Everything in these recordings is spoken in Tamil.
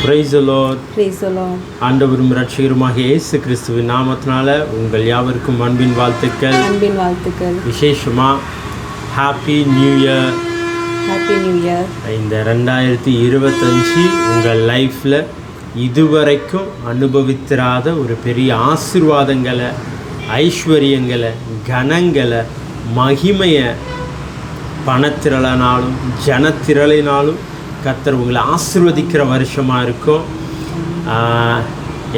Praise the Lord. Praise the Lord. ஆண்டவரும் இரட்சகருமாக இயேசு கிறிஸ்துவின் நாமத்தினால உங்கள் யாவருக்கும் அன்பின் வாழ்த்துக்கள். விசேஷமா happy new year. Happy new year. இந்த 2025 உங்கள் லைஃப்பில் இதுவரைக்கும் அனுபவித்திராத ஒரு பெரிய ஆசீர்வாதங்களை, ஐஸ்வர்யங்களை, கனங்களை, மகிமையை பணத்திரளினாலும் ஜனத்திரளினாலும் கர்த்தர் உங்களை ஆசீர்வதிக்கிற வருஷமாக இருக்கும்.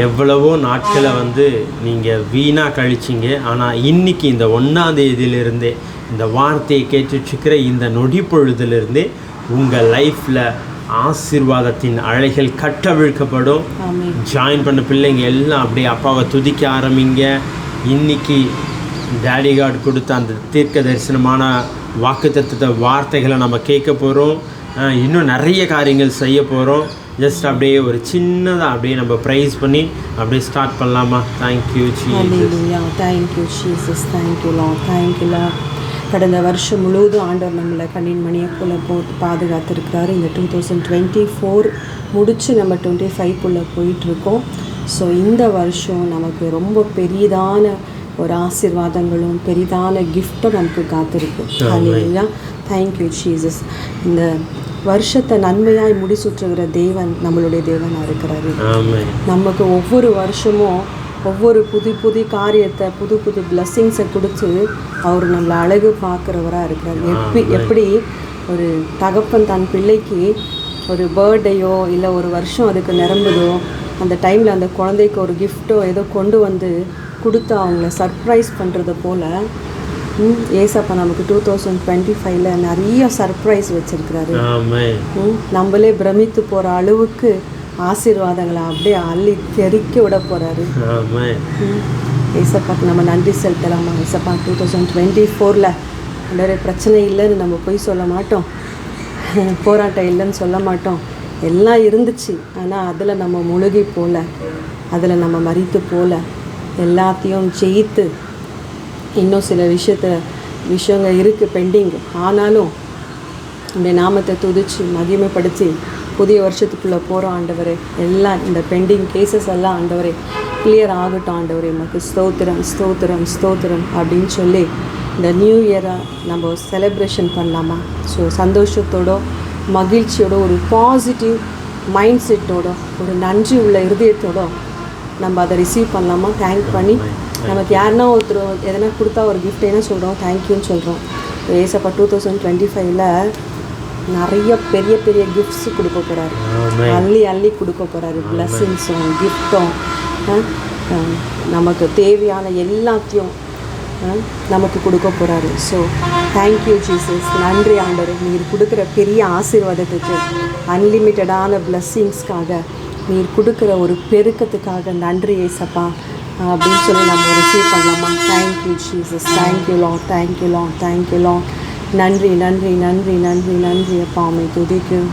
எவ்வளவோ நாட்களை நீங்கள் வீணாக கழிச்சிங்க. ஆனால் இன்றைக்கி இந்த 1ஆம் தேதியிலிருந்தே இந்த வார்த்தையை கேட்டுட்ருக்கிற இந்த நொடி பொழுதுலேருந்தே உங்கள் லைஃப்பில் ஆசீர்வாதத்தின் அலைகள் கட்டவிழ்க்கப்படும். ஜாயின் பண்ண பிள்ளைங்க எல்லாம் அப்படியே அப்பாவை துதிக்க ஆரம்பிங்க. இன்றைக்கி டேடி காட் கொடுத்த அந்த தீர்க்க தரிசனமான வாக்குத்தத்த வார்த்தைகளை நம்ம கேட்க போகிறோம். இன்னும் நிறைய காரியங்கள் செய்ய போகிறோம். ஜஸ்ட் அப்படியே ஒரு சின்னதாக அப்படியே நம்ம ப்ரைஸ் பண்ணி அப்படியே ஸ்டார்ட் பண்ணலாமா? Thank you Jesus. Thank you Jesus. Thank you Lord. Thank you Lord. கடந்த வருஷம் முழுவதும் ஆண்டவர் நம்மளை கண்ணின் மணியை போல் போட்டு பாதுகாத்துருக்கிறாரு. இந்த 2024 முடித்து நம்ம 25 போயிட்டுருக்கோம். ஸோ இந்த வருஷம் நமக்கு ரொம்ப பெரிதான ஒரு ஆசீர்வாதங்களும் பெரிதான கிஃப்ட்டும் நமக்கு காத்திருக்கு. ஹல்லேலூயா. Thank you Jesus. இந்த வருஷத்தை நன்மையாய் முடிசூற்றுகிற தேவன் நம்மளுடைய தேவனாக இருக்கிறாரு. நமக்கு ஒவ்வொரு வருஷமும் ஒவ்வொரு புது காரியத்தை, புது பிளஸ்ஸிங்ஸை கொடுத்து அவர் நம்மளை அழகு பார்க்குறவராக இருக்கிறார். எப்படி ஒரு தகப்பன் தன் பிள்ளைக்கு ஒரு பர்த்டேயோ இல்லை ஒரு வருஷம் அதுக்கு நிரம்புதோ அந்த டைமில் அந்த குழந்தைக்கு ஒரு கிஃப்ட்டோ ஏதோ கொண்டு வந்து கொடுத்து அவங்கள சர்ப்ரைஸ் பண்ணுறது போல் ஏசப்பா நமக்கு 2025 நிறைய சர்ப்ரைஸ் வச்சுருக்கிறாரு. நம்மளே பிரமித்து போகிற அளவுக்கு ஆசீர்வாதங்களை அப்படியே அள்ளி தெறிக்க விட போகிறாரு. ஏசப்பாக்கு நம்ம நன்றி செலுத்தலாமா? ஏசப்பா 2024 நிறைய பிரச்சனை இல்லைன்னு நம்ம போய் சொல்ல மாட்டோம், போராட்டம் இல்லைன்னு சொல்ல மாட்டோம். எல்லாம் இருந்துச்சு. ஆனால் அதில் நம்ம முழுகி போகல, அதில் நம்ம மறித்து போகல, எல்லாத்தையும் ஜெயித்து இன்னும் சில விஷயங்கள் இருக்குது பெண்டிங். ஆனாலும் இந்த நாமத்தை துதிச்சு மகிமைப்படுத்தி புதிய வருஷத்துக்குள்ளே போகிறோம். ஆண்டவரே, எல்லாம் இந்த பெண்டிங் கேசஸ் எல்லாம் ஆண்டவரே கிளியர் ஆகட்டும். ஆண்டவரே நமக்கு ஸ்தோத்திரம் ஸ்தோத்திரம் ஸ்தோத்திரம் அப்படின்னு சொல்லி இந்த நியூ இயரை நம்ம செலிப்ரேஷன் பண்ணலாமா? ஸோ சந்தோஷத்தோட மகிழ்ச்சியோட ஒரு பாசிட்டிவ் மைண்ட் செட்டோட ஒரு நன்றி உள்ள இருதயத்தோட நம்ம அதை ரிசீவ் பண்ணலாமா? தேங்க் பண்ணி நமக்கு யாருன்னா ஒருத்தர் எதனா கொடுத்தா ஒரு கிஃப்ட் என்ன சொல்கிறோம்? தேங்க்யூன்னு சொல்கிறோம். ஏசப்பா 2025 நிறைய பெரிய கிஃப்ட்ஸு கொடுக்க போகிறாரு. அள்ளி கொடுக்க போகிறாரு. பிளஸ்ஸிங்ஸும் கிஃப்ட்டும் நமக்கு தேவையான எல்லாத்தையும் நமக்கு கொடுக்க போகிறாரு. So thank you Jesus. நன்றி ஆண்டவரே, நீர் கொடுக்குற பெரிய ஆசீர்வாதத்துக்கு, அன்லிமிட்டடான பிளஸ்ஸிங்ஸ்க்காக, நீர் கொடுக்குற ஒரு பெருக்கத்துக்காக நன்றி ஏசப்பா அப்படின்னு சொல்லி நம்ம ரிசீவ் பண்ணலாமா? Thank you Jesus. Thank you Lord. Thank you Lord. Thank you Lord. நன்றி நன்றி நன்றி நன்றி நன்றி அப்பா, உம்மை துதிக்கும்.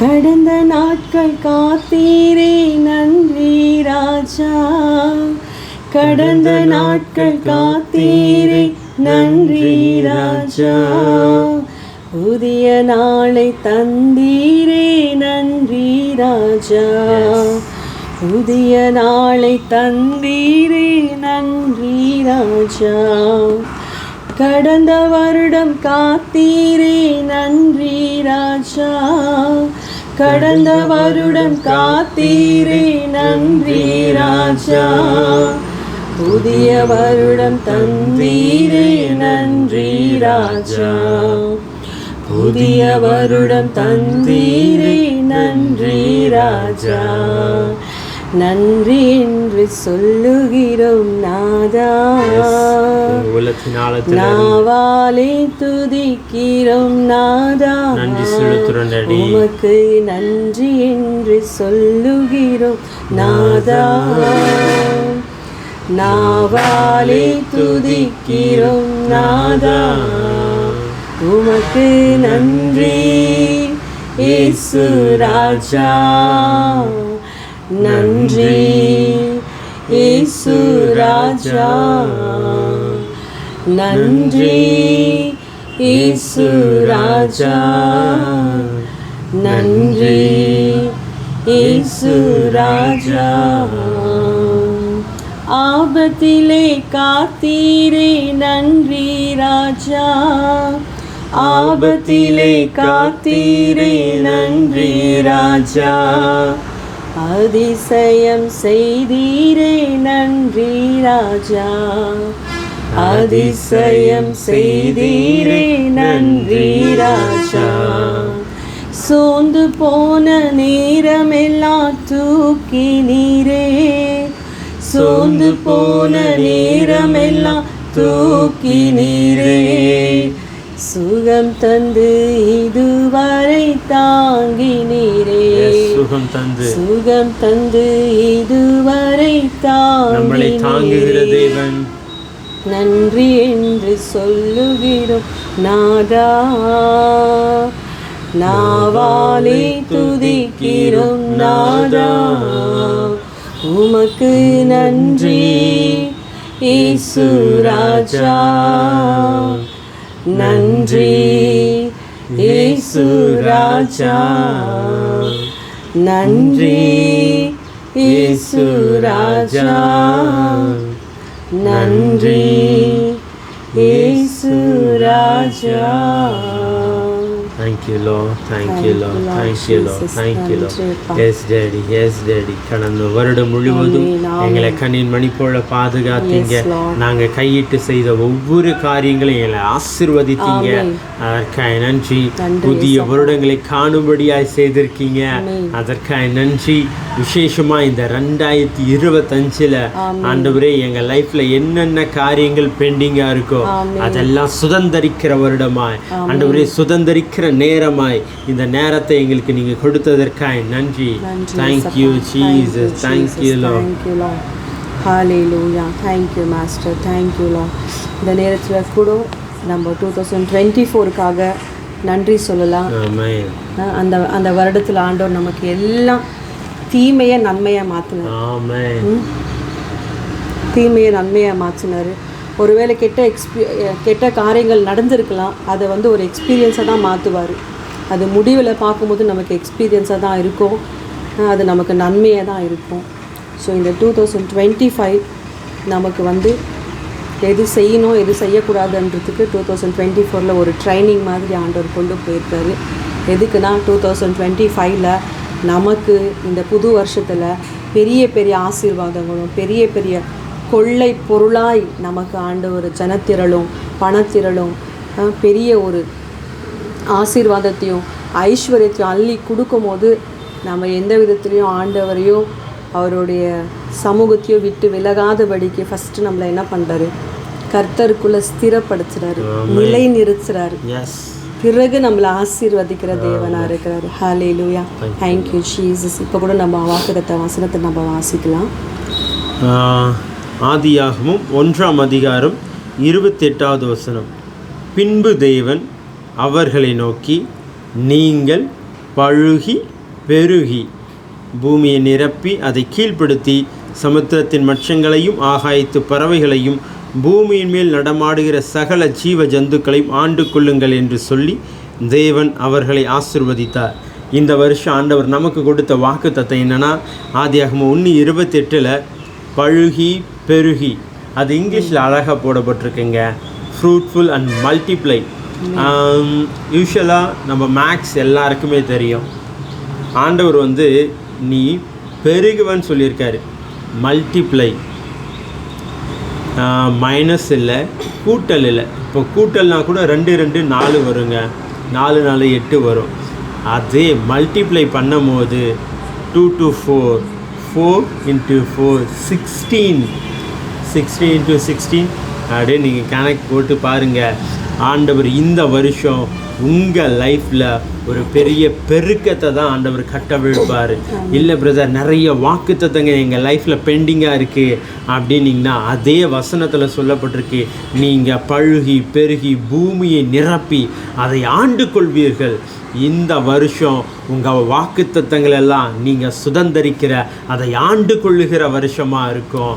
கடந்த நாட்கள் காத்தீரே நன்றி ராஜா, கடந்த நாட்கள் காத்தீரே நன்றி ராஜா, புதிய நாளை தந்தீரே நன்றி ராஜா, புதிய நாளை தந்தீரே நன்றி ராஜா, கடந்த வருடம் காத்தீரே நன்றி ராஜா, கடந்த வருடம் காத்தீரே நன்றி ராஜா, புதிய வருடம் தந்தீரே நன்றி ராஜா, புதிய வருடம் தந்தீரே நன்றி ராஜா, நன்றி என்று சொல்லுகிறோம் நாதா, நாவாலே துதிக்கிறோம் நாதா, உமக்கு நன்றி என்று சொல்லுகிறோம் நாதா, நாவாலே துதிக்கிறோம் நாதா, உமக்கு நன்றி இயேசு ராஜா, நன்றி இயேசு ராஜா, நன்றி இயேசு ராஜா, நன்றி இயேசு ராஜா. ஆபத்திலே காத்தீரே நன்றி ராஜா, ஆபத்திலே காத்தீரே நன்றி ராஜா, அதிசயம் செய்தீரே நன்றி ராஜா, அதிசயம் செய்தீரே நன்றி ராஜா. சோர்ந்து போன நேரமெல்லாம் தூக்கி நீரே, சோர்ந்து போன நேரமெல்லாம் தூக்கி நீரே, சுகம் தந்து இதுவரை தாங்கி நீரே, சுகம் தந்து சுகம் தந்து இதுவரை நம்மளை தாங்குகிற தேவன். நன்றி என்று சொல்லுகிறோம் நாதா, நாவாலே துதிக்கிறோம் நாதா, உமக்கு நன்றி இயேசு ராஜா, நன்றி இயேசு ராஜா, நன்றி இயேசு ராஜா, நன்றி இயேசு ராஜா. Thank you Lord, thank you Lord, thank you Lord, thank you Lord. Yes Daddy, yes Daddy. கடந்த வருடம் முழுவதும் எங்களை கண்ணின் மணி போல பாதுகாத்தீங்க. நாங்கள் கையிட்டு செய்த ஒவ்வொரு காரியங்களையும் எங்களை ஆசீர்வதித்தீங்க. அதற்காக நன்றி. புதிய வருடங்களை காணும்படியாய் செய்திருக்கீங்க. அதற்காக நன்றி. விசேஷமாக இந்த 2025 ஆண்டவரே எங்கள் லைஃப்ல என்னென்ன காரியங்கள் பெண்டிங்காக இருக்கோ அதெல்லாம் சுதந்திரிக்கிற வருடமாய் ஆண்டவரே, சுதந்திரிக்கிற நேரமாய் இந்த நேரத்தை எங்களுக்கு நீங்க கொடுத்ததற்காக நன்றி. Thank you Jesus, thank you Lord. Hallelujah, thank you Master, thank you Lord. இந்த நேரத்துல கூட நம்ம 2024க்காக நன்றி சொல்லலாம். ஆமென். அந்த அந்த வருடத்துல ஆண்டவர் நமக்கு எல்லாம் தீமையை நன்மையா மாத்தினார். ஆமென். தீமையை நன்மையா மாற்றினார். ஒருவேளை கெட்ட காரியங்கள் நடந்திருக்கலாம், அதை வந்து ஒரு எக்ஸ்பீரியன்ஸாக தான் மாற்றுவார். அது முடிவில் பார்க்கும்போது நமக்கு எக்ஸ்பீரியன்ஸாக தான் இருக்கும், அது நமக்கு நன்மையாக தான் இருக்கும். ஸோ இந்த 2025 நமக்கு வந்து எது செய்யணும் எது செய்யக்கூடாதுன்றதுக்கு 2024 ஒரு ட்ரைனிங் மாதிரி ஆண்டவர் கொண்டு போயிருக்காரு. எதுக்குன்னா 2025 நமக்கு இந்த புது வருஷத்தில் பெரிய பெரிய ஆசீர்வாதங்களும் பெரிய பெரிய கொள்ளை பொருளாய் நமக்கு ஆண்டவர் ஜனத்திரளும் பணத்திரளும் பெரிய ஒரு ஆசீர்வாதத்தையும் ஐஸ்வர்யத்தையும் அள்ளி கொடுக்கும் போது நம்ம எந்த விதத்துலேயும் ஆண்டவரையும் அவருடைய சமூகத்தையும் விட்டு விலகாதபடிக்கு ஃபஸ்ட்டு நம்மளை என்ன பண்ணுறாரு, கர்த்தருக்குள்ளே ஸ்திரப்படுத்துகிறாரு, நிலை நிறுத்துறாரு. பிறகு நம்மளை ஆசீர்வதிக்கிற தேவனாக இருக்கிறாரு. ஹல்லேலூயா, தேங்க்யூ ஜீசஸ். இப்போ கூட நம்ம வாக்குத்த வசனத்தை நம்ம வாசிக்கலாம். ஆதியாகமம் 1ஆம் அதிகாரம் 28வது வசனம். பின்பு தேவன் அவர்களை நோக்கி, நீங்கள் பழுகி பெருகி பூமியை நிரப்பி அதை கீழ்ப்படுத்தி சமுத்திரத்தின் மச்சங்களையும் ஆகாயத்து பறவைகளையும் பூமியின் மேல் நடமாடுகிற சகல ஜீவ ஜந்துக்களையும் ஆண்டு கொள்ளுங்கள் என்று சொல்லி தேவன் அவர்களை ஆசீர்வதித்தார். இந்த வருஷம் ஆண்டவர் நமக்கு கொடுத்த வாக்குத்தத்தம் என்னன்னா, ஆதியாகமம் 1:28 பழுகி பெருகி, அது இங்கிலீஷில் அழகாக போடப்பட்டிருக்குங்க, ஃப்ரூட்ஃபுல் அண்ட் மல்டிப்ளை. யூஸ்வலாக நம்ம மேக்ஸ் எல்லாருக்குமே தெரியும். ஆண்டவர் வந்து நீ பெருகுவன்னு சொல்லியிருக்காரு, மல்டிப்ளை. மைனஸ் இல்லை, கூட்டல் இல்லை. இப்போ கூட்டல்னால் கூட 2 2 4 வருங்க, 4 4 8 வரும். அதே மல்டிப்ளை பண்ணும் போது 2 2 4 4 × 4 16 16 × 16 அப்படியே நீங்கள் கணக்கு போட்டு பாருங்கள். ஆண்டவர் இந்த வருஷம் உங்கள் லைஃப்பில் ஒரு பெரிய பெருக்கத்தை தான் ஆண்டவர் கட்டவிழ்ப்பார். இல்லை பிரதர், நிறைய வாக்குத்தத்தங்க எங்கள் லைஃப்பில் பெண்டிங்காக இருக்குது அப்படின்னீங்கன்னா, அதே வசனத்தில் சொல்லப்பட்டிருக்கு, நீங்கள் பழுகி பெருகி பூமியை நிரப்பி அதை ஆண்டு கொள்வீர்கள். இந்த வருஷம் உங்கள் வாக்குத்தத்தங்கள் எல்லாம் நீங்கள் சுதந்திரிக்கிற அதை ஆண்டு கொள்ளுகிற வருஷமாக இருக்கும்.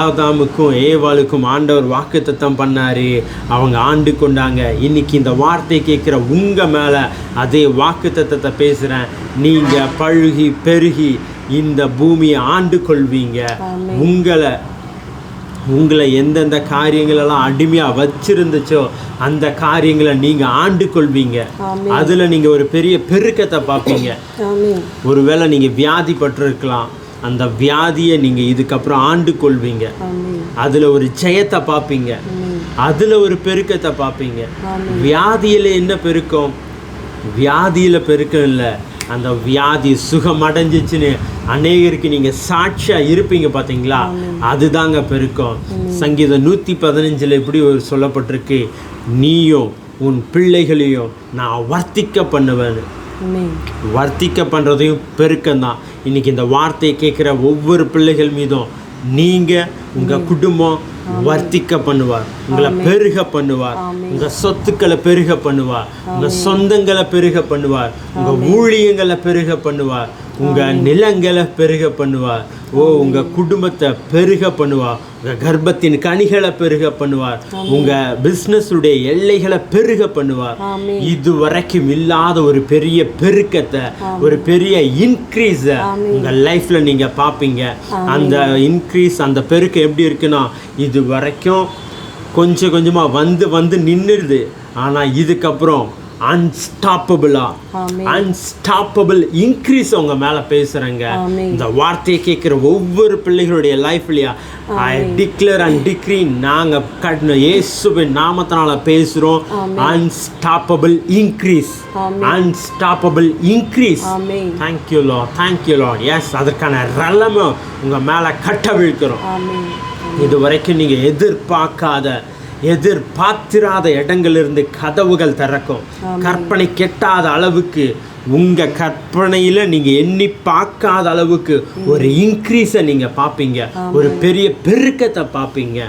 ஆதாமுக்கும் ஏவாளுக்கும் ஆண்டவர் வாக்குத்தத்தம் பண்ணார், அவங்க ஆண்டு கொண்டாங்க. இன்னைக்கு இந்த வார்த்தை கேட்குற உங்கள் மேலே அதே வாக்குத்தத்தத்தை பேசுகிறேன். நீங்கள் பழுகி பெருகி இந்த பூமியை ஆண்டு கொள்வீங்க. உங்களை எந்தெந்த காரியங்களெல்லாம் அடிமையாக வச்சிருந்துச்சோ அந்த காரியங்களை நீங்கள் ஆண்டு கொள்வீங்க. அதில் நீங்கள் ஒரு பெரிய பெருக்கத்தை பார்ப்பீங்க. ஒருவேளை நீங்கள் வியாதி பட்டிருக்கலாம், அந்த வியாதியை நீங்கள் இதுக்கப்புறம் ஆண்டு கொள்வீங்க. அதில் ஒரு ஜெயத்தை பார்ப்பீங்க, அதில் ஒரு பெருக்கத்தை பார்ப்பீங்க. வியாதியில் என்ன பெருக்கம்? வியாதியில் பெருக்கம் இல்லை, அந்த வியாதி சுகமடைஞ்சிச்சுன்னு அநேகருக்கு நீங்கள் சாட்சியாக இருப்பீங்க பார்த்தீங்களா, அதுதாங்க பெருக்கம். சங்கீதம் 115 இப்படி ஒரு சொல்லப்பட்டிருக்கு, நீயும் உன் பிள்ளைகளையும் நான் வர்த்திக்க பண்ணுவேன். வர்த்திக்க பண்ணுறதையும் பெருக்கம்தான். இன்றைக்கி இந்த வார்த்தையை கேட்குற ஒவ்வொரு பிள்ளைகள் மீதும் நீங்கள் உங்கள் குடும்பம் வர்த்திக்க பண்ணுவார், உங்களை பெருக பண்ணுவார், உங்கள் சொத்துக்களை பெருக பண்ணுவார், உங்கள் சொந்தங்களை பெருக பண்ணுவார், உங்கள் ஊழியங்களை பெருக பண்ணுவார், உங்கள் நிலங்களை பெருக பண்ணுவார். உங்கள் குடும்பத்தை பெருக பண்ணுவார், உங்கள் கர்ப்பத்தின் கனிகளை பெருக பண்ணுவார், உங்கள் பிஸ்னஸுடைய எல்லைகளை பெருக பண்ணுவார். இது வரைக்கும் இல்லாத ஒரு பெரிய பெருக்கத்தை, ஒரு பெரிய இன்க்ரீஸை உங்கள் லைஃப்பில் நீங்கள் பார்ப்பீங்க. அந்த இன்க்ரீஸ், அந்த பெருக்கம் எப்படி இருக்குன்னா, இது வரைக்கும் கொஞ்சம் கொஞ்சமாக வந்து நின்றுடுது. ஆனால் இதுக்கப்புறம் அன்ஸ்டாப்பபிள் இன்க்ரீஸ் உங்க மேல பேசுறேங்க. இந்த வார்த்தையை கேட்கிற ஒவ்வொரு பிள்ளைகளுடைய லைஃப்லயா ஐ டிக்ளேர் அண்ட் டிக்ரீ, நாங்க கட்டின இயேசுவின் நாமத்தினால பேசுறோம். Unstoppable increase, unstoppable increase. Thank you Lord, thank you Lord. Yes, அதற்கான ரலமை உங்க மேல கட்டவிழ்க்கிறோம். இது வரைக்கும் நீங்க எதிர்பார்த்திராத இடங்களிலிருந்து கதவுகள் திறக்கும். கற்பனை கெட்டாத அளவுக்கு, உங்க கற்பனையில நீங்க எண்ணி பார்க்காத அளவுக்கு ஒரு இன்க்ரீஸை நீங்க பார்ப்பீங்க, ஒரு பெரிய பெருக்கத்தை பார்ப்பீங்க.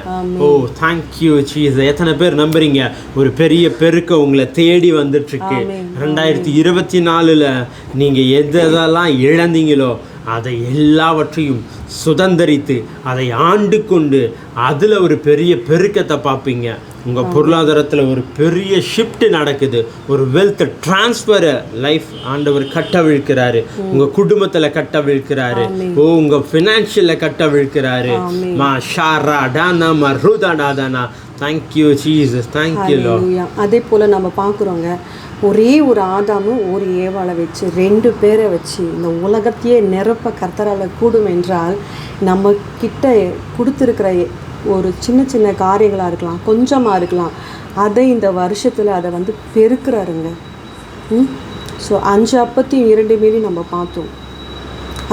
Thank you Jesus. எத்தனை பேர் நம்புறீங்க ஒரு பெரிய பெருக்கம் உங்களை தேடி வந்துட்டு இருக்கு? 2024 நீங்க எதெல்லாம் இழந்தீங்களோ அதை எல்லாவற்றையும் சுதந்திரித்து அதை ஆண்டு கொண்டு அதில் ஒரு பெரிய பெருக்கத்தை பார்ப்பீங்க. உங்கள் பொருளாதாரத்தில் ஒரு பெரிய ஷிஃப்ட் நடக்குது, ஒரு வெல்த் டிரான்ஸ்ஃபரை லைஃப் ஆண்டவர் கட்டவிழ்க்கிறாரு, உங்கள் குடும்பத்தில் கட்டவிழ்க்கிறாரு, உங்கள் ஃபினான்ஷியலில் கட்டவிழ்க்கிறாரு. Thank you Jesus, thank you Lord. அதே போல் நம்ம பார்க்குறோங்க, ஒரே ஒரு ஆதாமும் ஒரு ஏவாளை வச்சு 2 பேரை வச்சு இந்த உலகத்தையே நிரப்ப கர்த்தரால் கூடும் என்றால், நம்ம கிட்ட கொடுத்துருக்கிற ஒரு சின்ன சின்ன காரியங்களாக இருக்கலாம், கொஞ்சமாக இருக்கலாம், அதை இந்த வருஷத்தில் அதை வந்து பெருக்கிறாருங்க. ஸோ 5 அப்பத்தையும் 2 மீனையும் நம்ம பார்த்தோம்.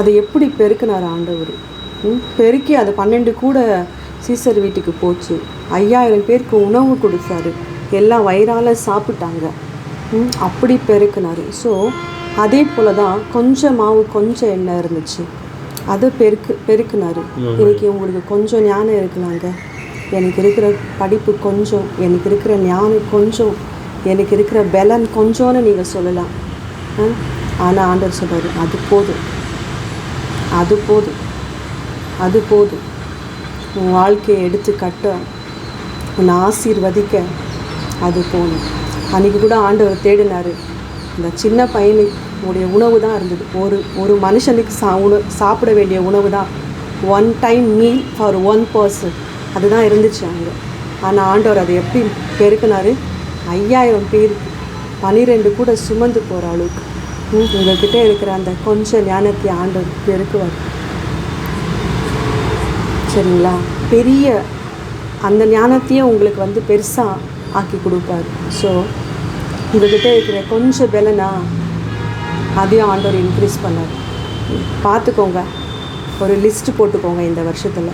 அதை எப்படி பெருக்கினார் ஆண்டவர்? பெருக்கி அது 12 கூட சீசர் வீட்டுக்கு போச்சு. 5000 பேருக்கு உணவு கொடுத்தாரு, எல்லாம் வயிறால் சாப்பிட்டாங்க. அப்படி பெருக்கினார். ஸோ அதே போல் தான் கொஞ்சம் மாவு கொஞ்சம் எண்ணெய் இருந்துச்சு, அதை பெருக்கினார். இன்னைக்கு உங்களுக்கு கொஞ்சம் ஞானம் இருக்கலாங்க, எனக்கு இருக்கிற படிப்பு கொஞ்சம், எனக்கு இருக்கிற ஞானம் கொஞ்சம், எனக்கு இருக்கிற பலன் கொஞ்சம்னு நீங்கள் சொல்லலாம். ஆனால் ஆண்டவர் சொல்கிறார், அது போதும், அது போதும், அது போதும். உன் வாழ்க்கையை எடுத்து கட்ட, உன்னை ஆசீர்வதிக்க அது போதும். அன்றைக்கி கூட ஆண்டவர் தேடினார். இந்த சின்ன பையனுடைய உணவு தான் இருந்தது, ஒரு மனுஷனுக்கு சாப்பிட வேண்டிய உணவு தான், 1 டைம் மீல் ஃபார் 1 பர்சன், அதுதான் இருந்துச்சு அங்கே. ஆனால் ஆண்டவர் அதை எப்படி பெருக்கினார்? 5000 பேருக்கு 12 கூட சுமந்து போகிற அளவுக்கு. உங்கள்கிட்ட இருக்கிற அந்த கொஞ்சம் ஞானத்தை ஆண்டவர் பெருக்குவார். சரிங்களா? பெரிய அந்த ஞானத்தையும் உங்களுக்கு வந்து பெருசாக ஆக்கி கொடுப்பார். ஸோ உங்கள்கிட்ட இருக்கிற கொஞ்சம் பலனா அதையும் ஆண்டவர் இன்க்ரீஸ் பண்ணார். பார்த்துக்கோங்க, ஒரு லிஸ்ட்டு போட்டுக்கோங்க. இந்த வருஷத்தில்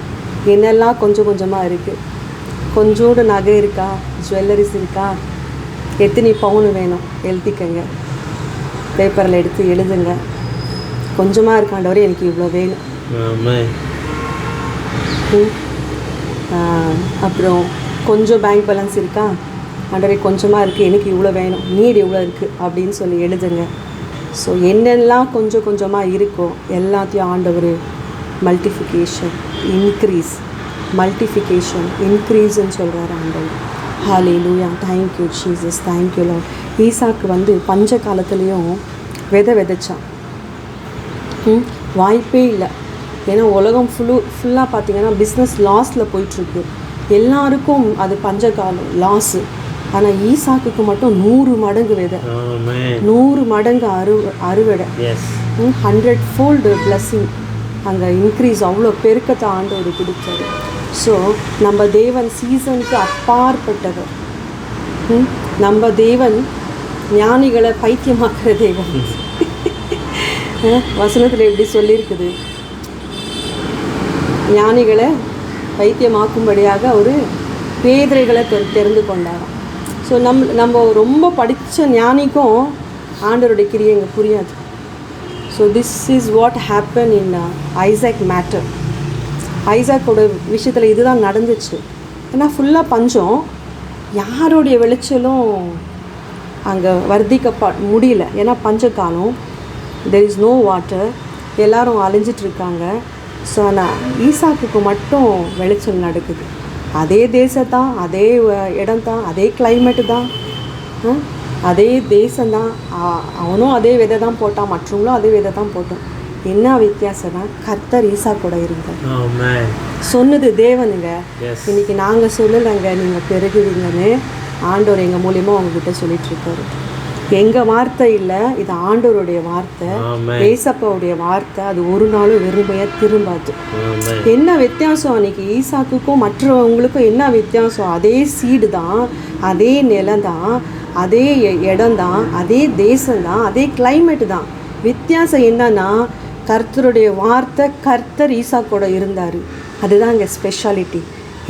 என்னெல்லாம் கொஞ்சம் கொஞ்சமாக இருக்குது, கொஞ்சோடு நகை இருக்கா, ஜுவல்லரிஸ் இருக்கா, எத்தனை பவுன் வேணும் எழுதிக்கங்க, பேப்பரில் எடுத்து எழுதுங்க. கொஞ்சமாக இருக்காண்டவரை எனக்கு இவ்வளோ வேணும். அப்புறம் கொஞ்சம் பேங்க் பேலன்ஸ் இருக்கா, ஆண்டவரே கொஞ்சமாக இருக்குது, எனக்கு இவ்வளோ வேணும், நீடு இவ்வளோ இருக்குது அப்படின்னு சொல்லி எழுதுங்க. ஸோ என்னெல்லாம் கொஞ்சம் கொஞ்சமாக இருக்கோ எல்லாத்தையும் ஆண்டவர் மல்டிஃபிகேஷன் இன்க்ரீஸ்ன்னு சொல்கிறார் ஆண்டவர். Hallelujah. Thank you Jesus, thank you Lord. ஈசாக்கு வந்து பஞ்ச காலத்துலேயும் விதைச்சான். வாய்ப்பே இல்லை. ஏன்னா உலகம் ஃபுல்லாக பார்த்தீங்கன்னா பிஸ்னஸ் லாஸில் போயிட்டுருக்கு. எல்லாருக்கும் அது பஞ்சகாலம் லாஸு. ஆனால் ஈசாக்குக்கு மட்டும் 100 மடங்கு விதை, 100 மடங்கு அறுவடை, 100-fold blessing, அங்கே இன்க்ரீஸ், அவ்வளோ பெருக்கத்தை ஆண்டவர் கொடுத்தாரு. ஸோ நம்ம தேவன் சீசனுக்கு அப்பாற்பட்டவர். நம்ம தேவன் ஞானிகளை பைத்தியமாக்குற தேவன். வசனத்தில் எப்படி சொல்லியிருக்குது, ஞானிகளை பைத்தியமாக்கும்படியாக ஒரு பேதைகளை தெரிந்து கொண்டாராம். ஸோ நம்ம ரொம்ப படித்த ஞானிக்கும் ஆண்டவருடைய கிரியை இங்கே புரியாது. So this is what happen in Isaac matter. ஐசாக்கோட விஷயத்தில் இதுதான் நடந்துச்சு. ஏன்னா ஃபுல்லாக பஞ்சம், யாருடைய விளைச்சலும் அங்கே வர்த்திக்க முடியல. ஏன்னா பஞ்சகாலம், தெர் இஸ் நோ வாட்டர், எல்லோரும் அலைஞ்சிட்ருக்காங்க. ஸோ ஆனால் ஈசாக்குக்கு மட்டும் விளைச்சல் நடக்குது. அதே தேசத்தான், அதே இடம்தான், அதே கிளைமேட்டு தான், அதே தேசம்தான். அவனும் அதே விதை தான் போட்டான், மற்றவங்களும் அதே விதை தான் போட்டான். என்ன வித்தியாசம்னா கர்த்தர் ஈசாக்கோட இருந்தார். சொன்னது தேவனுங்க. இன்னைக்கு நாங்கள் சொல்லலைங்க நீங்கள் பெருகுவீங்கன்னு ஆண்டவர் எங்கள் மூலியமாக அவங்கக்கிட்ட சொல்லிட்டுருக்காரு. எங்கள் வார்த்தை இல்லை, இது ஆண்டவருடைய வார்த்தை, ஏசப்பாவுடைய வார்த்தை. அது ஒரு நாளும் வெறுமையாக திரும்பாது. என்ன வித்தியாசம் அன்றைக்கி ஈசாக்குக்கும் மற்றவங்களுக்கும் என்ன வித்தியாசம்? அதே சீடு தான், அதே நிலம் தான், அதே இடம் தான், அதே தேசம்தான், அதே கிளைமேட்டு தான். வித்தியாசம் என்னன்னா கர்த்தருடைய வார்த்தை, கர்த்தர் ஈசாக்கோட இருந்தார். அதுதான் இங்கே ஸ்பெஷாலிட்டி.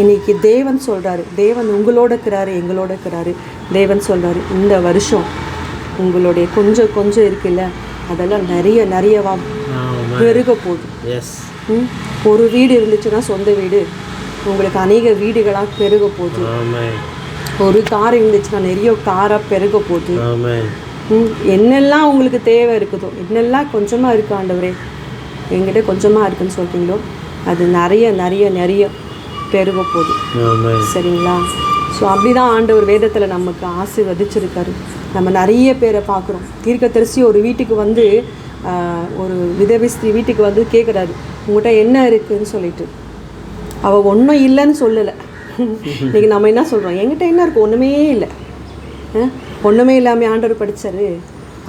இன்றைக்கி தேவன் சொல்கிறாரு, தேவன் உங்களோட இருக்கிறாரு, எங்களோட இருக்கிறாரு. தேவன் சொல்கிறாரு, இந்த வருஷம் உங்களுடைய கொஞ்சம் இருக்குல்ல, அதெல்லாம் நிறையவா பெருக போகுது. ஒரு வீடு இருந்துச்சுன்னா சொந்த வீடு உங்களுக்கு அநேக வீடுகளாக பெருக போகுது. ஒரு கார் இருந்துச்சுன்னா நிறைய காராக பெருக போகுது. என்னெல்லாம் உங்களுக்கு தேவை இருக்குதோ, என்னெல்லாம் கொஞ்சமாக இருக்குது ஆண்டவரே, எங்கிட்ட கொஞ்சமாக இருக்குன்னு சொல்கிறீங்களோ, அது நிறைய பெருக போகுது. சரிங்களா? ஸோ அப்படி தான் ஆண்டவர் வேதத்தில் நமக்கு ஆசீர்வதிச்சிருக்காரு. நம்ம நிறைய பேரை பார்க்குறோம். தீர்க்கதரிசி ஒரு வீட்டுக்கு வந்து ஒரு விதவை ஸ்திரீ வீட்டுக்கு வந்து கேட்குறாரு, உங்கள்கிட்ட என்ன இருக்குதுன்னு சொல்லிட்டு. அவள் ஒன்றும் இல்லைன்னு சொல்லலை. இன்றைக்கி நம்ம என்ன சொல்கிறோம், என்கிட்ட என்ன இருக்குது? ஒன்றுமே இல்லை. ஒன்றுமே இல்லாமல் ஆண்டவர் படித்தார்.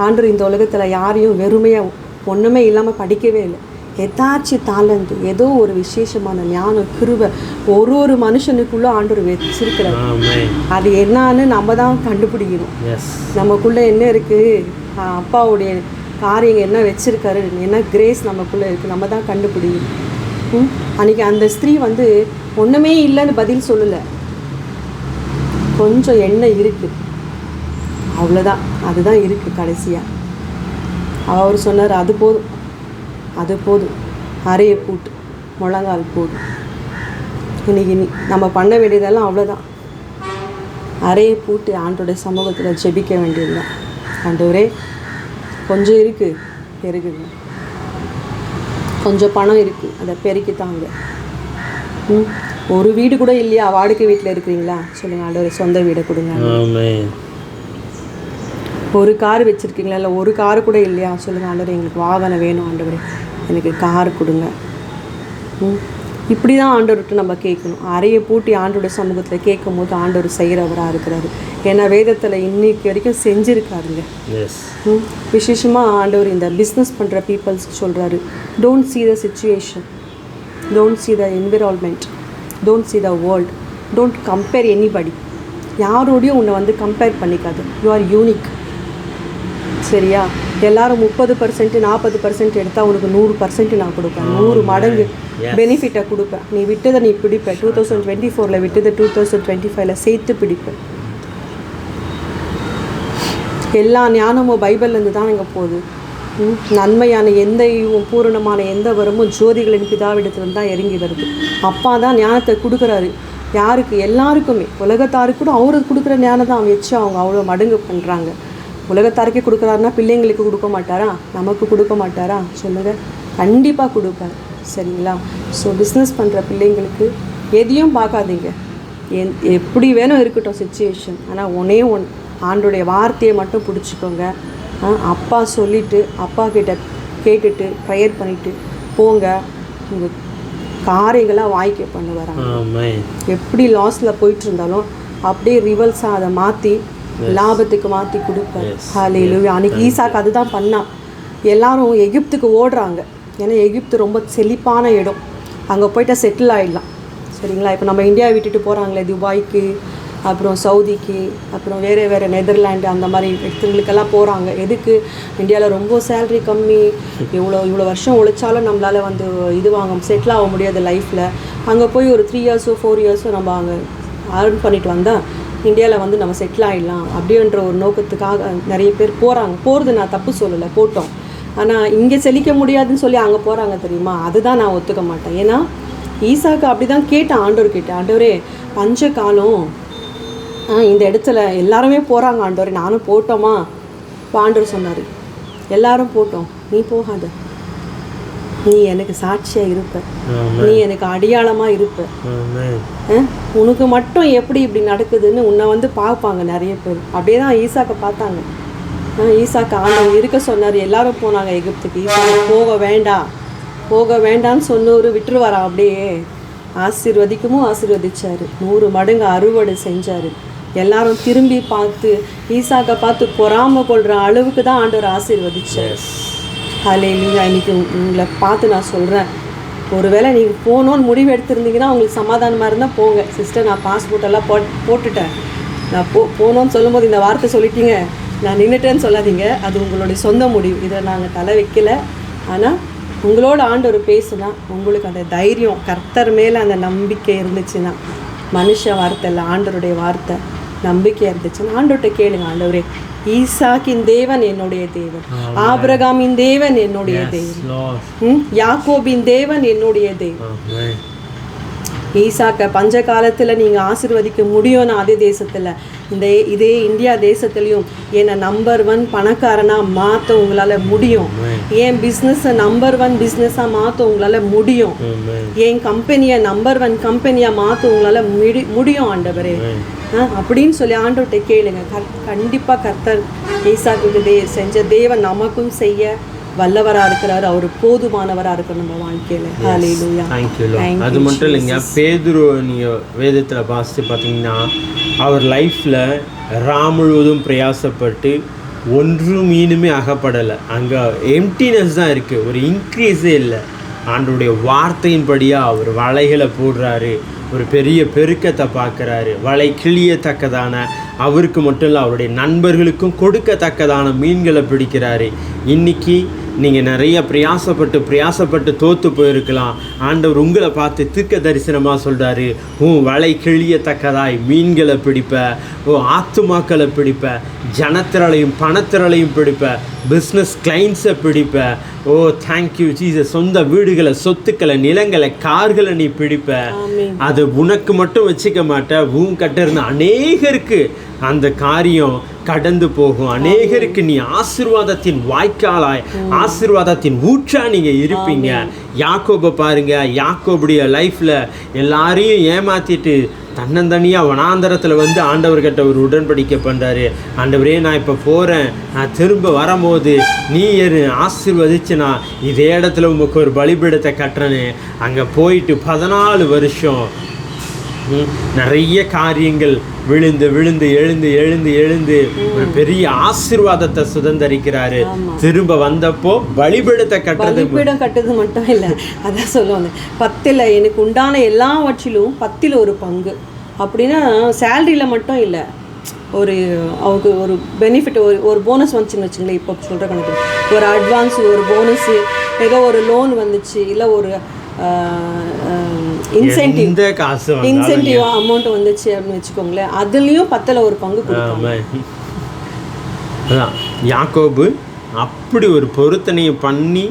ஆண்டவர் இந்த உலகத்தில் யாரையும் வெறுமையாக ஒன்றுமே இல்லாமல் படிக்கவே இல்லை. ஏதாச்சும் தாளந்து, ஏதோ ஒரு விசேஷமான ஞானம், கிருபை ஒரு மனுஷனுக்குள்ளே ஆண்டவர் வச்சிருக்கிறார். அது என்னான்னு நம்ம தான் கண்டுபிடிக்கணும். நமக்குள்ளே என்ன இருக்குது, அப்பாவுடைய காரியங்கள் என்ன வச்சுருக்காரு, என்ன கிரேஸ் நமக்குள்ளே இருக்குது, நம்ம தான் கண்டுபிடிக்கணும். அன்றைக்கி அந்த ஸ்திரீ வந்து ஒன்றுமே இல்லைன்னு பதில் சொல்லலை. கொஞ்சம் எண்ணெய் இருக்குது, அவ்வளோதான், அதுதான் இருக்குது கடைசியாக. அவர் சொன்னார், அது போதும், அறைய பூட்டு, முழங்கால் போதும். இன்றைக்கி நம்ம பண்ண வேண்டியதெல்லாம் அவ்வளோதான். அறைய பூட்டு ஆண்டோடைய சமூகத்தில் ஜெபிக்க வேண்டியதுதான். ஆண்டவரே, கொஞ்சம் இருக்குது பெருகுங்க, கொஞ்சம் பணம் இருக்குது அதை பெருக்கித்தாங்க. ஒரு வீடு கூட இல்லையா, வாடகை வீட்டில் இருக்கிறீங்களா? சொல்லுங்கள் ஆண்டவரே, சொந்த வீடை கொடுங்க. ஒரு கார் வச்சுருக்கீங்களா? இல்லை ஒரு காரு கூட இல்லையா? சொல்லுங்கள் ஆண்டவரே, எங்களுக்கு வாகனம் வேணும் ஆண்டவரே, எனக்கு கார் கொடுங்க. இப்படி தான் ஆண்டவர்கிட்ட நம்ம கேட்கணும். அறையை பூட்டி ஆண்டோட சமூகத்தில் கேட்கும் போது ஆண்டவர் செய்கிறவராக இருக்கிறாரு. ஏன்னா வேதத்தில் இன்னைக்கு வரைக்கும் செஞ்சுருக்காருங்க. விசேஷமாக ஆண்டவர் இந்த பிஸ்னஸ் பண்ணுற பீப்புள்ஸ்க்கு சொல்கிறாரு, don't see the situation, don't see the environment, don't see the world, don't compare anybody. யாரோடையும் உன்னை வந்து கம்பேர் பண்ணிக்காது. You are unique. சரியா? எல்லாரும் 30%, 40% எடுத்தால் உனக்கு 100% நான் கொடுப்பேன். 100 மடங்கு பெனிஃபிட்டை கொடுப்பேன். நீ விட்டதை நீ பிடிப்பேன். 2024 விட்டதை 2025 சேர்த்து பிடிப்பேன். எல்லா ஞானமும் பைபிள்லேருந்து தான் இங்கே போகுது. நன்மையான எந்த பூரணமான எந்த வரமும் ஜோதிகளின் பிதாவிடத்துலேருந்து தான் இறங்கி வருது. அப்பா தான் ஞானத்தை கொடுக்குறாரு. யாருக்கு? எல்லாருக்குமே. உலகத்தாருக்கு கூட அவருக்கு கொடுக்குற ஞானம் தான் வச்சு அவங்க அவ்வளோ மடங்கு பண்ணுறாங்க. உலகத்தாருக்கே கொடுக்குறாருன்னா பிள்ளைங்களுக்கு கொடுக்க மாட்டாரா? நமக்கு கொடுக்க மாட்டாரா? சொல்லுங்கள், கண்டிப்பாக கொடுப்பார். சரிங்களா? ஸோ பிஸ்னஸ் பண்ணுற பிள்ளைங்களுக்கு எதையும் பார்க்காதீங்க. எப்படி வேணும் இருக்கட்டும் சுச்சுவேஷன், ஆனால் ஆண்டோடைய வார்த்தையை மட்டும் பிடிச்சிக்கோங்க. அப்பா சொல்லிவிட்டு அப்பா கிட்ட கேட்டுட்டு ப்ரேயர் பண்ணிவிட்டு போங்க. உங்கள் காரியங்களாக வாய்க்க பண்ண வராங்க. எப்படி லாஸில் போயிட்டு இருந்தாலும் அப்படியே ரிவல்ஸாக அதை மாற்றி லாபத்துக்கு மாற்றி கொடுப்பார். ஹல்லேலூயா. அன்றைக்கி ஈசாக்கு அதுதான் பண்ணான். எல்லாரும் எகிப்துக்கு ஓடுறாங்க. ஏன்னா எகிப்து ரொம்ப செழிப்பான இடம், அங்கே போய்ட்டால் செட்டில் ஆகிடலாம். சரிங்களா? இப்போ நம்ம இந்தியா விட்டுட்டு போகிறாங்களே துபாய்க்கு, அப்புறம் சவுதிக்கு, அப்புறம் வேறு நெதர்லாண்டு, அந்த மாதிரி இடத்துங்களுக்கெல்லாம் போகிறாங்க. எதுக்கு? இந்தியாவில் ரொம்ப சேல்ரி கம்மி, இவ்வளோ வருஷம் உழைச்சாலும் நம்மளால் வந்து இது செட்டில் ஆக முடியாது லைஃப்பில். அங்கே போய் ஒரு 3 இயர்ஸோ 4 இயர்ஸோ நம்ம அங்கே அர்ன் பண்ணிட்டு வந்தால் இந்தியாவில் வந்து நம்ம செட்டில் ஆகிடலாம் அப்படின்ற ஒரு நோக்கத்துக்காக நிறைய பேர் போகிறாங்க. போகிறது நான் தப்பு சொல்லலை, போட்டோம். ஆனால் இங்கே செழிக்க முடியாதுன்னு சொல்லி அங்கே போகிறாங்க தெரியுமா? அதுதான் நான் ஒத்துக்க மாட்டேன். ஏன்னா ஈசாக்கு அப்படி தான் கேட்டேன், ஆண்டவரே பஞ்ச காலம் இந்த இடத்துல எல்லாருமே போகிறாங்க ஆண்டவரே, நானும் போட்டோமா? ஆண்டவர் சொன்னார், எல்லாரும் போட்டோம், நீ போகாத, நீ எனக்கு சாட்சியாக இருப்ப, நீ எனக்கு அடையாளமாக இருப்ப. உனக்கு மட்டும் எப்படி இப்படி நடக்குதுன்னு உன்னை வந்து பார்ப்பாங்க நிறைய பேர். அப்படியே தான் ஈசாக்கை பார்த்தாங்க. ஈசாக்கு ஆண்டவர் இருக்க சொன்னார். எல்லாரும் போனாங்க எகிப்துக்கு. ஈசாக்கு போக வேண்டான்னு சொன்னவர் விட்டுருவாரா? அப்படியே ஆசீர்வதிச்சார். 100 மடங்கு அறுவடை செஞ்சார். எல்லாரும் திரும்பி பார்த்து ஈசாக்கை பார்த்து பொறாமை கொள்கிற அளவுக்கு தான் ஆண்டவர் ஆசீர்வதிச்சார். ஹல்லேலூயா. இன்னைக்கு உங்களை பார்த்து நான் சொல்கிறேன், ஒருவேளை நீங்கள் போகணுன்னு முடிவு எடுத்திருந்தீங்கன்னா உங்களுக்கு சமாதானமாக இருந்தால் போங்க. சிஸ்டர், நான் பாஸ்போர்ட்டெல்லாம் போட்டுட்டேன், நான் போகணுன்னு சொல்லும்போது இந்த வார்த்தை சொல்லிட்டீங்க, நான் நின்றுட்டேன்னு சொல்லாதீங்க. அது உங்களுடைய சொந்த முடிவு, இதை நாங்கள் தலை வைக்கல. ஆனால் உங்களோட ஆண்டவர் பேசுனா உங்களுக்கு அந்த தைரியம், கர்த்தர் மேலே அந்த நம்பிக்கை இருந்துச்சுன்னா, மனுஷ வார்த்தை இல்லை, ஆண்டவருடைய வார்த்தை, நம்பிக்கையாக இருந்துச்சுன்னா ஆண்டவர்கிட்ட கேளுங்க. ஆண்டவரே, ஈசாக்கின் தேவன் என்னுடைய தேவன், ஆபிரகாமின் தேவன் என்னுடைய தேவன், யாக்கோபின் தேவன் என்னுடைய தேவன். ஈசாக்க பஞ்ச காலத்தில் நீங்கள் ஆசீர்வதிக்க முடியும்னா அதே தேசத்தில், இதே இந்தியா தேசத்துலேயும் என்னை நம்பர் 1 பணக்காரனாக மாற்ற உங்களால் முடியும். என் பிஸ்னஸை நம்பர் 1 பிஸ்னஸாக மாற்ற உங்களால் முடியும். என் கம்பெனியை நம்பர் 1 கம்பெனியாக மாற்ற உங்களால் முடியும் ஆண்டவரே அப்படின்னு சொல்லி ஆண்டவர்கிட்ட கேளுங்க. கண்டிப்பாக கர்த்தர் ஈசாக்குக்கு செஞ்ச தேவன் நமக்கும் செய்ய வல்லவராக இருக்கிறார். அவர் போதுமானவராக இருக்கிற நம்ம வாழ்க்கையில். ஹல்லேலூயா. அது மட்டும் இல்லைங்க, பேதுரு நீங்கள் வேதத்தில் வாசித்து பார்த்தீங்கன்னா அவர் லைஃப்பில் முழுவதும் பிரயாசப்பட்டு ஒன்று மீனுமே அகப்படலை. அங்கே எம்டினஸ் தான் இருக்குது, ஒரு இன்க்ரீஸே இல்லை. ஆண்டவருடைய வார்த்தையின்படியாக அவர் வலைகளை போடுறாரு, ஒரு பெரிய பெருக்கத்தை பார்க்குறாரு. வலை கிழியத்தக்கதான, அவருக்கு மட்டும் இல்லை அவருடைய நண்பர்களுக்கும் கொடுக்கத்தக்கதான மீன்களை பிடிக்கிறாரு. இன்றைக்கி நீங்கள் நிறைய பிரயாசப்பட்டு தோற்று போயிருக்கலாம். ஆண்டவர் உங்களை பார்த்து தீர்க்க தரிசனமாக சொல்கிறாரு, வலை கிழியத்தக்கதாய் மீன்களை பிடிப்ப, ஆத்துமாக்களை பிடிப்ப, ஜனத்திரளையும் பணத்திரளையும் பிடிப்ப, பிஸ்னஸ் கிளைண்ட்ஸை பிடிப்ப. Thank you Jesus. சொந்த வீடுகளை, சொத்துக்களை, நிலங்களை, கார்களை நீ பிடிப்ப. அது உனக்கு மட்டும் வச்சுக்க மாட்ட, கட்ட இருந்த அநேகருக்கு அந்த காரியம் கடந்து போகும். அநேகருக்கு நீ ஆசீர்வாதத்தின் வாய்க்காலாய், ஆசீர்வாதத்தின் ஊற்றா நீங்க இருப்பீங்க. யாக்கோபை பாருங்க, யாக்கோபுடைய லைஃப்ல எல்லாரையும் ஏமாத்திட்டு தன்னந்தனியாக வனாந்தரத்தில் வந்து ஆண்டவர்கிட்ட ஒரு உடன்படிக்கை பண்ணுறாரு. ஆண்டவரே, நான் இப்போ போகிறேன், நான் திரும்ப வரும்போது நீ ஆசீர்வதிச்சுனா இதே இடத்துல உங்களுக்கு ஒரு பலிபீடத்தை கட்டுறேன்னு அங்கே போயிட்டு 14 வருஷம் நிறைய காரியங்கள் விழுந்து எழுந்து ஒரு பெரிய ஆசீர்வாதத்தை சுதந்திரிக்கிறாரு. திரும்ப வந்தப்போ பலிபீடத்தை கட்டுறது மட்டும் இல்லை, அதான் சொல்லுவாங்க 10ல் எனக்கு உண்டான எல்லாவற்றிலும் 10ல் ஒரு பங்கு அப்படின்னா சேலரியில் மட்டும் இல்லை, அவருக்கு ஒரு பெனிஃபிட், ஒரு போனஸ் வந்துச்சுன்னு வச்சுங்களேன். இப்போ சொல்கிற கணக்கு ஒரு அட்வான்ஸு, ஒரு போனஸு, ஏதோ ஒரு லோன் வந்துச்சு, இல்லை ஒரு இன்சென்டிவ் அமௌண்ட் வந்துச்சு அப்படின்னு வச்சுக்கோங்களேன். அதுலேயும் 10ல் ஒரு பங்கு கொடுப்பாங்க. அதான் யாக்கோபு அப்படி ஒரு பொருத்தனையை பண்ணி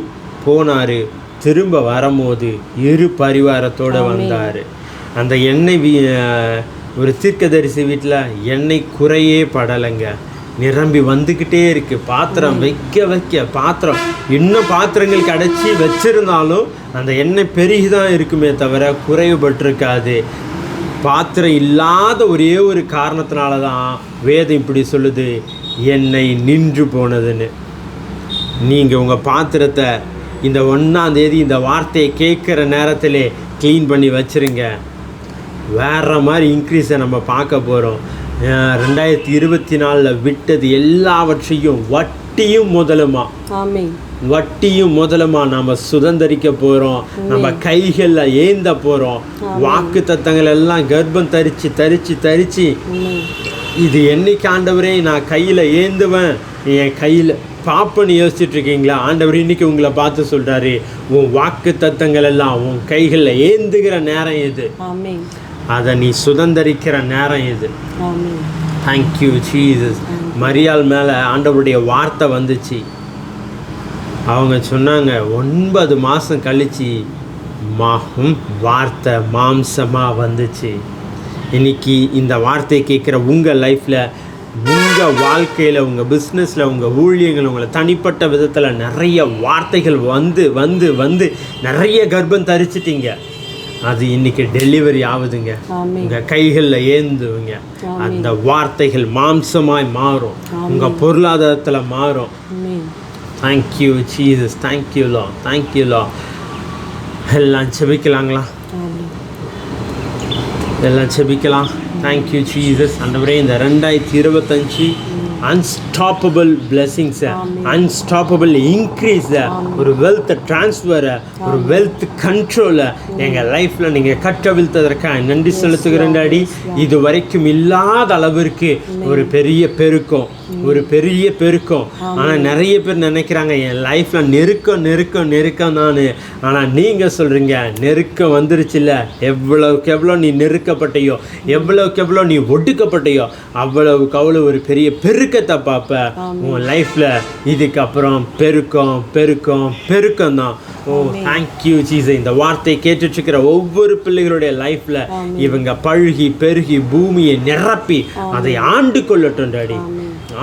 போனார். திரும்ப வரும்போது 2 பரிவாரத்தோடு வந்தார். அந்த எண்ணெய் ஒரு தீர்க்கதரிசி வீட்டில் எண்ணெய் குறையே படலைங்க, நிரம்பி வந்துக்கிட்டே இருக்குது. பாத்திரம் வைக்க பாத்திரம் இன்னும் பாத்திரங்கள் கிடச்சி வச்சுருந்தாலும் அந்த எண்ணெய் பெருகி தான் இருக்குமே தவிர குறைவுபட்டிருக்காது. பாத்திரம் இல்லாத ஒரே ஒரு காரணத்தினால தான் வேதம் இப்படி சொல்லுது, என்னை நின்று போனதுன்னு. நீங்கள் உங்கள் பாத்திரத்தை இந்த 1ஆம் தேதி இந்த வார்த்தையை கேட்குற நேரத்தில் க்ளீன் பண்ணி வச்சுருங்க. வேறு மாதிரி இன்க்ரீஸை நம்ம பார்க்க போகிறோம். 2024 விட்டது எல்லாவற்றையும் வட்டியும் முதலுமா நம்ம சுதந்தரிக்க போகிறோம். நம்ம கைகளில் ஏந்த போகிறோம். வாக்கு தத்தங்கள் எல்லாம் கர்ப்பம் தரிச்சு இது என்னைக்கு ஆண்டவரே நான் கையில் ஏந்துவேன், என் கையில் பாப்பன்னு யோசிச்சுட்டு இருக்கீங்களா? ஆண்டவர் இன்னைக்கு உங்களை பார்த்து சொல்கிறாரு, உன் வாக்கு தத்தங்கள் எல்லாம் உன் கைகளில் ஏந்துகிற நேரம் இது. அதை நீ சுதந்தரிக்கிற நேரம் இது. Thank you Jesus. மரியாள் மேலே ஆண்டவருடைய வார்த்தை வந்துச்சு. அவங்க சொன்னாங்க 9 மாதம் கழித்து வார்த்தை மாம்சமாக வந்துச்சு. இன்னைக்கு இந்த வார்த்தையை கேட்குற உங்கள் லைஃப்பில், உங்கள் வாழ்க்கையில், உங்கள் பிஸ்னஸில், உங்கள் ஊழியங்கள், உங்களை தனிப்பட்ட விதத்தில் நிறைய வார்த்தைகள் வந்து நிறைய கர்ப்பம் தரிச்சிட்டிங்க. அது இன்னைக்கு டெலிவரி ஆகுதுங்க. உங்கள் கைகளில் ஏந்துவீங்க. அந்த வார்த்தைகள் மாம்சமாய் மாறும், உங்கள் பொருளாதாரத்தில் மாறும். Thank you Jesus. தேங்க்யூ லா. தேங்க்யூ லா. எல்லாம் செபிக்கலாங்களா? எல்லாம் செபிக்கலாம். Thank you Jesus. ஆண்டவரே, இந்த 2025 அன்ஸ்டாப்பபிள் பிளெஸிங்ஸை, அன்ஸ்டாப்பபிள் இன்க்ரீஸை, ஒரு வெல்த் ட்ரான்ஸ்ஃபரை, ஒரு வெல்த் கண்ட்ரோலை எங்கள் லைஃப்பில் நீங்கள் கட்டவிழ்த்ததற்காக நன்றி செலுத்துகிறேன் டாடி. இது வரைக்கும் இல்லாத அளவிற்கு ஒரு பெரிய பெருக்கம். ஆனால் நிறைய பேர் நினைக்கிறாங்க என் லைஃப்பில் நெருக்கம் நான். ஆனால் நீங்கள் சொல்கிறீங்க நெருக்கம் வந்துருச்சுல்ல, எவ்வளவுக்கு எவ்வளோ நீ நெருக்கப்பட்டையோ, எவ்வளவுக்கு எவ்வளோ நீ ஒடுக்கப்பட்டையோ, அவ்வளவுக்கு அவ்வளோ ஒரு பெரிய பெருக்கத்தை பார்ப்ப உன் லைஃப்பில். இதுக்கப்புறம் பெருக்கம் தான். ஓ தேங்க்யூ ஜீசஸ். இந்த வார்த்தையை கேட்டுட்ருக்கிற ஒவ்வொரு பிள்ளைகளுடைய லைஃப்பில் இவங்க பழுகி பெருகி பூமியை நிரப்பி அதை ஆண்டு கொள்ளட்டும் டாடி.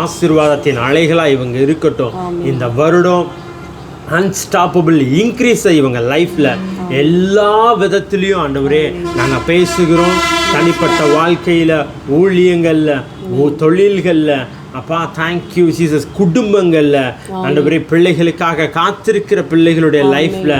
ஆசீர்வாதத்தின் அலைகளாக இவங்க இருக்கட்டும். இந்த வருடம் அன்ஸ்டாப்பபிள் இன்க்ரீஸை இவங்க லைஃப்பில் எல்லா விதத்துலேயும் ஆண்டவரே நாங்கள் பேசுகிறோம். தனிப்பட்ட வாழ்க்கையில், ஊழியங்களில், தொழில்களில், அப்பா தேங்க்யூ ஜீசஸ். குடும்பங்களில் ஆண்டவரே, பிள்ளைகளுக்காக காத்திருக்கிற பிள்ளைகளுடைய லைஃப்பில்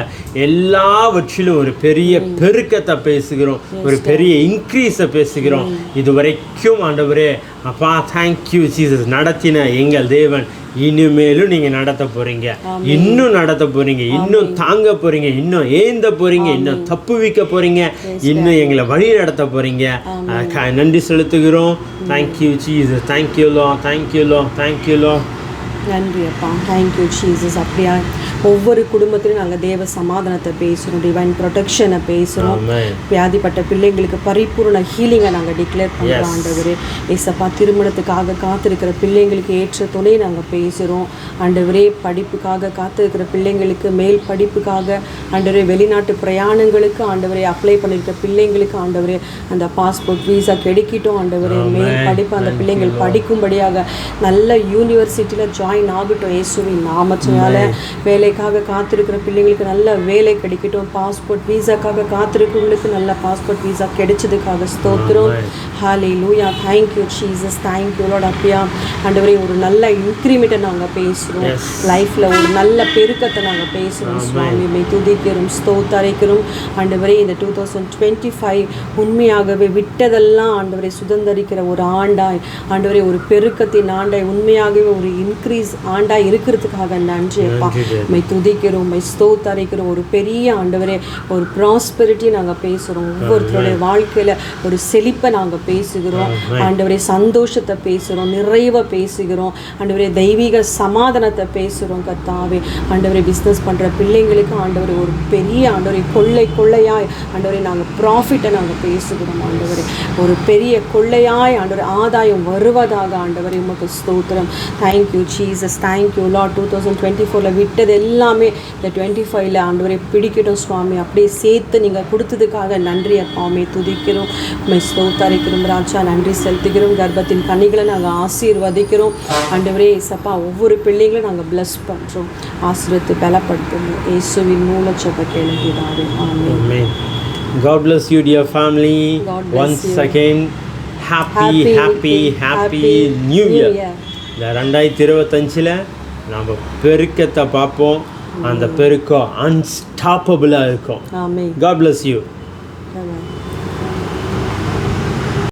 எல்லாவற்றிலும் ஒரு பெரிய பெருக்கத்தை பேசுகிறோம், ஒரு பெரிய இன்க்ரீஸை பேசுகிறோம். இதுவரைக்கும் ஆண்டவரே அப்பா தேங்க்யூ ஜீசஸ் நடத்தின எங்கள் தேவன் இனிமேலும் நீங்கள் நடத்த போகிறீங்க, இன்னும் நடத்த போகிறீங்க, இன்னும் தாங்க போகிறீங்க, இன்னும் ஏந்த போகிறீங்க, இன்னும் தப்புவிக்க போகிறீங்க, இன்னும் எங்களை வழி நடத்த போகிறீங்க. நன்றி செலுத்துகிறோம். Thank you Jesus. தேங்க்யூ லா. தேங்க்யூ லா. தேங்க்யூ லா. நன்றி அப்பா. Thank you Jesus. அப்படியா ஒவ்வொரு குடும்பத்திலும் நாங்கள் தேவ சமாதானத்தை பேசுகிறோம், டிவைன் ப்ரொடெக்ஷனை பேசுகிறோம். வியாதிப்பட்ட பிள்ளைங்களுக்கு பரிபூர்ண ஹீலிங்கை நாங்கள் டிக்ளேர் பண்ணுறோம் ஆண்டவரே. ஏசப்பா, திருமணத்துக்காக காத்திருக்கிற பிள்ளைங்களுக்கு ஏற்ற துணை நாங்கள் பேசுகிறோம் ஆண்டவரே. படிப்புக்காக காத்திருக்கிற பிள்ளைங்களுக்கு, மேல் படிப்புக்காக ஆண்டவரே, வெளிநாட்டு பிரயாணங்களுக்கு ஆண்டவரே அப்ளை பண்ணியிருக்கிற பிள்ளைங்களுக்கு ஆண்டவரே அந்த பாஸ்போர்ட் வீசா கிடைக்கிட்டோம் ஆண்டவரே. மேல் படிப்பு அந்த பிள்ளைங்கள் படிக்கும்படியாக நல்ல யூனிவர்சிட்டியில் ஜாயின் ஆகட்டும் இயேசுவின் நாமத்தினால. வேலைக்காக காத்திருக்கிற பிள்ளைங்களுக்கு நல்ல வேலை கிடைக்கட்டும். பாஸ்போர்ட் வீசாக்காக காத்திருக்கிறவங்களுக்கு நல்ல பாஸ்போர்ட் வீசா கிடைச்சதுக்காக ஸ்தோத்திரம். Hallelujah. Thank you Jesus. Thank you Lord. அப்படியா ஆண்டவரே, ஒரு நல்ல இன்க்ரிமெண்ட்டை நாங்கள் பேசுகிறோம் லைஃப்பில், ஒரு நல்ல பெருக்கத்தை நாங்கள் பேசுகிறோம் சுவாமி. துதிக்கிறோம், ஸ்தோத்தரிக்கிறோம் ஆண்டவரே. இந்த 2025 உண்மையாகவே விட்டதெல்லாம் ஆண்டவரை சுதந்தரிக்கிற ஒரு ஆண்டாய் ஆண்டவரே, ஒரு பெருக்கத்தின் ஆண்டாய், உண்மையாகவே ஒரு இன்க்ரீஸ் ஆண்டாய் இருக்கிறதுக்காக நன்றி அப்பா. மை துதிக்கிறோம், மை ஸ்தோத்தரிக்கிறோம். ஒரு பெரிய ஆண்டவரே, ஒரு ப்ராஸ்பெரிட்டி நாங்கள் பேசுகிறோம். ஒவ்வொருத்தருடைய வாழ்க்கையில் ஒரு செழிப்பை நாங்கள் பேசுகிறோம் ஆண்டவரே. சந்தோஷத்தை பேசுகிறோம், நிறைவை பேசுகிறோம் ஆண்டவரே. தெய்வீக சமாதானத்தை பேசுகிறோம் கர்த்தாவே. ஆண்டவரே, பிஸ்னஸ் பண்ணுற பிள்ளைங்களுக்கு ஆண்டவரே ஒரு பெரிய ஆண்டவரே கொள்ளையாய் ஆண்டவரே நாங்கள் ப்ராஃபிட்டை நாங்கள் பேசுகிறோம் ஆண்டவரே. ஒரு பெரிய கொள்ளையாய் ஆண்டவரே ஆதாயம் வருவதாக ஆண்டவரே உமக்கு ஸ்தோத்திரம். Thank you Jesus. Thank you Lord. 2024 விட்டது எல்லாமே இந்த 25 ஆண்டவரை பிடிக்கட்டும் சுவாமி. அப்படியே சேர்த்து நீங்கள் கொடுத்ததுக்காக நன்றி அப்பாமே. துதிக்கிறோம், ஸ்தோத்தரிக்கிறோம் ராஜா. நன்றி செலுத்துகிறோம். கர்ப்பத்தின் கனிகளை நாங்கள் ஆசீர்வதிக்கிறோம் ஆண்டவரே. சப்பா, ஒவ்வொரு பிள்ளைங்களும் நாங்கள் பிளஸ் பண்ணுறோம். ஆசீர்வதித்து பலப்படுத்துகிறோம் இயேசுவின் மூலம் ஜெப கேளுகிறாரு. ஆமென். God bless you, dear family. God bless Once you. again, happy New Year. இந்த 2025 நம்ம பெருக்கத்தை பார்ப்போம். அந்த பெருக்கம் அன்ஸ்டாப்பபிளாக இருக்கும். ஆமென். God bless you. ஆமென்.